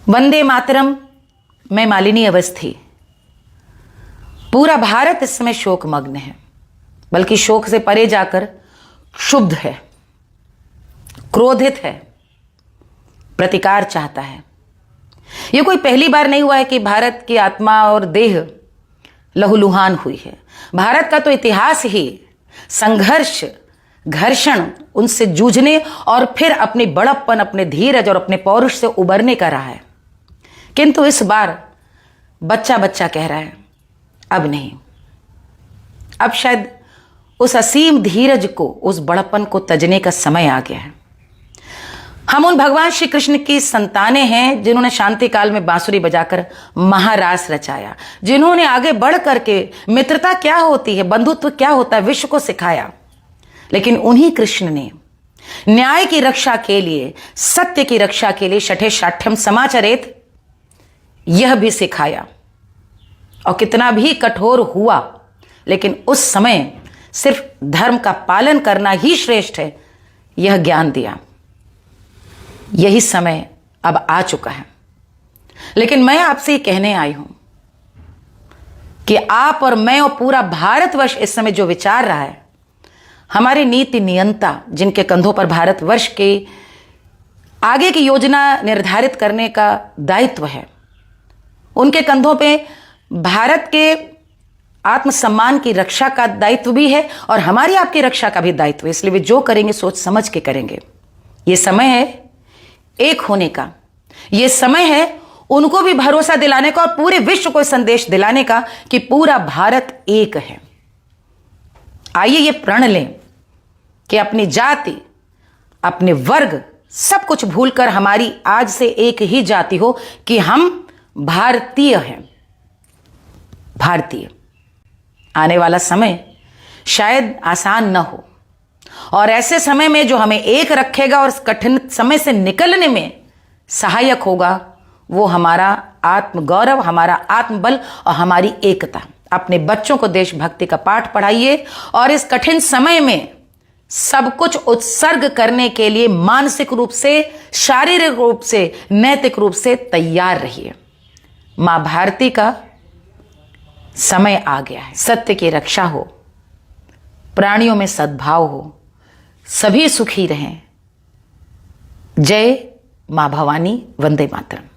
वंदे मातरम। मैं मालिनी अवस्थी। पूरा भारत इस समय शोकमग्न है, बल्कि शोक से परे जाकर क्षुब्ध है, क्रोधित है, प्रतिकार चाहता है। यह कोई पहली बार नहीं हुआ है कि भारत की आत्मा और देह लहूलुहान हुई है। भारत का तो इतिहास ही संघर्ष, घर्षण, उनसे जूझने और फिर अपनी बड़प्पन, अपने धीरज और अपने पौरुष से उबरने का रहा है। किंतु इस बार बच्चा बच्चा कह रहा है, अब नहीं। अब शायद उस असीम धीरज को, उस बड़प्पन को तजने का समय आ गया है। हम उन भगवान श्री कृष्ण की संतानें हैं जिन्होंने शांति काल में बांसुरी बजाकर महारास रचाया, जिन्होंने आगे बढ़ करके मित्रता क्या होती है, बंधुत्व क्या होता है, विश्व को सिखाया। लेकिन उन्हीं कृष्ण ने न्याय की रक्षा के लिए, सत्य की रक्षा के लिए शठे शाठ्यम समाचरेत यह भी सिखाया। और कितना भी कठोर हुआ, लेकिन उस समय सिर्फ धर्म का पालन करना ही श्रेष्ठ है, यह ज्ञान दिया। यही समय अब आ चुका है। लेकिन मैं आपसे ये कहने आई हूं कि आप और मैं और पूरा भारतवर्ष इस समय जो विचार रहा है, हमारे नीति नियंता जिनके कंधों पर भारतवर्ष के आगे की योजना निर्धारित करने का दायित्व है, उनके कंधों पे भारत के आत्मसम्मान की रक्षा का दायित्व भी है और हमारी आपकी रक्षा का भी दायित्व है। इसलिए वे जो करेंगे सोच समझ के करेंगे। ये समय है एक होने का, ये समय है उनको भी भरोसा दिलाने का और पूरे विश्व को संदेश दिलाने का कि पूरा भारत एक है। आइए ये प्रण लें कि अपनी जाति, अपने वर्ग, सब कुछ भूलकर हमारी आज से एक ही जाति हो कि हम भारतीय हैं। भारतीय। आने वाला समय शायद आसान न हो, और ऐसे समय में जो हमें एक रखेगा और इस कठिन समय से निकलने में सहायक होगा, वो हमारा आत्मगौरव, हमारा आत्मबल और हमारी एकता। अपने बच्चों को देशभक्ति का पाठ पढ़ाइए और इस कठिन समय में सब कुछ उत्सर्ग करने के लिए मानसिक रूप से, शारीरिक रूप से, नैतिक रूप से तैयार रहिए। मां भारती का समय आ गया है। सत्य की रक्षा हो, प्राणियों में सद्भाव हो, सभी सुखी रहें। जय मां भवानी। वंदे मातरम।